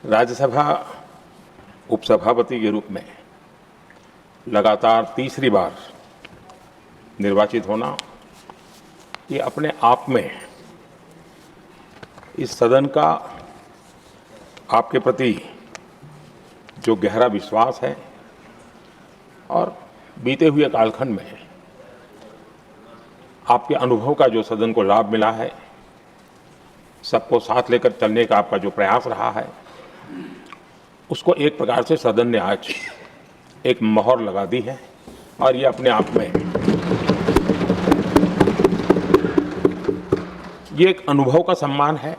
राज्यसभा उपसभापति के रूप में लगातार तीसरी बार निर्वाचित होना, ये अपने आप में इस सदन का आपके प्रति जो गहरा विश्वास है और बीते हुए कालखंड में आपके अनुभव का जो सदन को लाभ मिला है, सबको साथ लेकर चलने का आपका जो प्रयास रहा है, उसको एक प्रकार से सदन ने आज एक मोहर लगा दी है। और ये अपने आप में ये एक अनुभव का सम्मान है,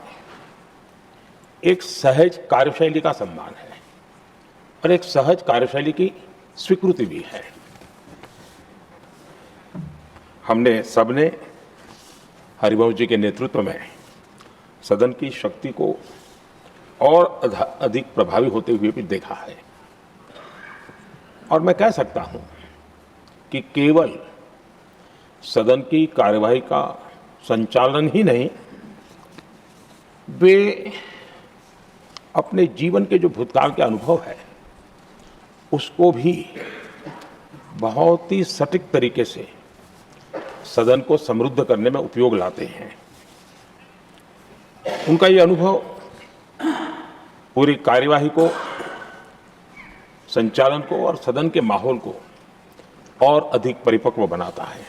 एक सहज कार्यशैली का सम्मान है और एक सहज कार्यशैली की स्वीकृति भी है। हमने सबने हरिवंश जी के नेतृत्व में सदन की शक्ति को और अधिक प्रभावी होते हुए भी देखा है। और मैं कह सकता हूं कि केवल सदन की कार्यवाही का संचालन ही नहीं, वे अपने जीवन के जो भूतकाल के अनुभव है उसको भी बहुत ही सटीक तरीके से सदन को समृद्ध करने में उपयोग लाते हैं। उनका ये अनुभव पूरी कार्यवाही को, संचालन को और सदन के माहौल को और अधिक परिपक्व बनाता है।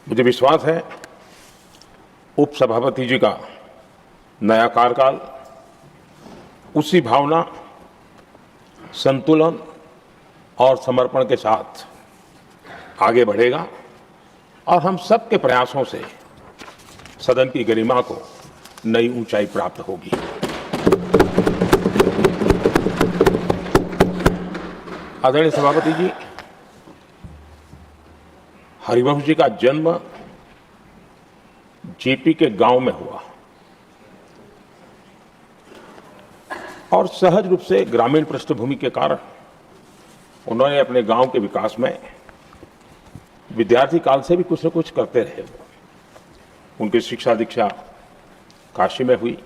मुझे विश्वास है उपसभापति जी का नया कार्यकाल उसी भावना, संतुलन और समर्पण के साथ आगे बढ़ेगा और हम सब के प्रयासों से सदन की गरिमा को नई ऊंचाई प्राप्त होगी। आदरणीय सभापति जी, हरिवंश जी का जन्म जेपी के गांव में हुआ और सहज रूप से ग्रामीण पृष्ठभूमि के कारण उन्होंने अपने गांव के विकास में विद्यार्थी काल से भी कुछ न कुछ करते रहे। उनकी शिक्षा दीक्षा काशी में हुई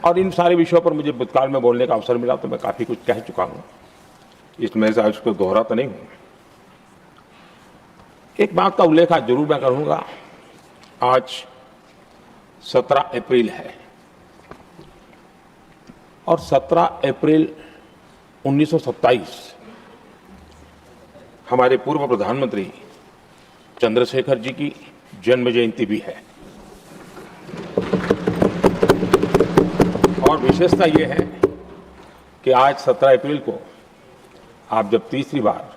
और इन सारे विषयों पर मुझे भूतकाल में बोलने का अवसर मिला तो मैं काफी कुछ कह चुका हूं, इसमें से उसको दोहराता नहीं हूं। एक बात का उल्लेख आज जरूर मैं करूंगा। आज 17 अप्रैल है और 17 अप्रैल 1927 हमारे पूर्व प्रधानमंत्री चंद्रशेखर जी की जन्म जयंती भी है। और विशेषता यह है कि आज 17 अप्रैल को आप जब तीसरी बार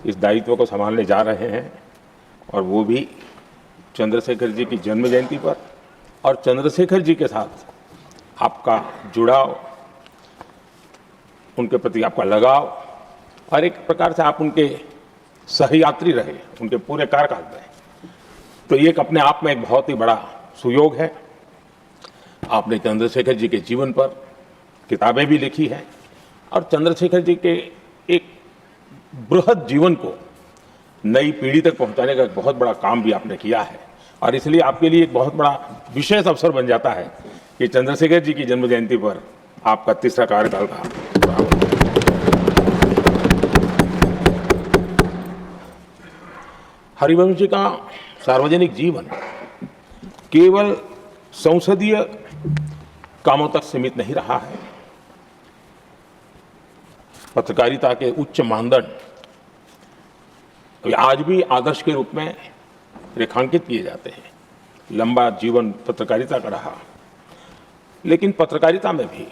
इस दायित्व को संभालने जा रहे हैं और वो भी चंद्रशेखर जी की जन्म जयंती पर, और चंद्रशेखर जी के साथ आपका जुड़ाव, उनके प्रति आपका लगाव और एक प्रकार से आप उनके सहयात्री रहे उनके पूरे कार्यकाल में, तो ये एक अपने आप में एक बहुत ही बड़ा सुयोग है। आपने चंद्रशेखर जी के जीवन पर किताबें भी लिखी हैं और चंद्रशेखर जी के एक बृहद जीवन को नई पीढ़ी तक पहुंचाने का एक बहुत बड़ा काम भी आपने किया है। और इसलिए आपके लिए एक बहुत बड़ा विशेष अवसर बन जाता है कि चंद्रशेखर जी की जन्म जयंती पर आपका तीसरा कार्यकाल का हरिवंश जी का सार्वजनिक जीवन केवल संसदीय कामों तक सीमित नहीं रहा है। पत्रकारिता के उच्च मानदंड आज भी आदर्श के रूप में रेखांकित किए जाते हैं। लंबा जीवन पत्रकारिता का रहा, लेकिन पत्रकारिता में भी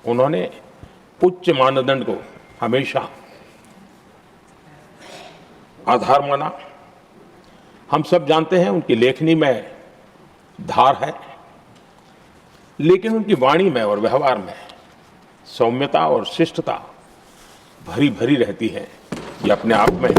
उन्होंने उच्च मानदंड को हमेशा आधार माना। हम सब जानते हैं उनकी लेखनी में धार है, लेकिन उनकी वाणी में और व्यवहार में सौम्यता और शिष्टता भरी भरी रहती है। ये अपने आप में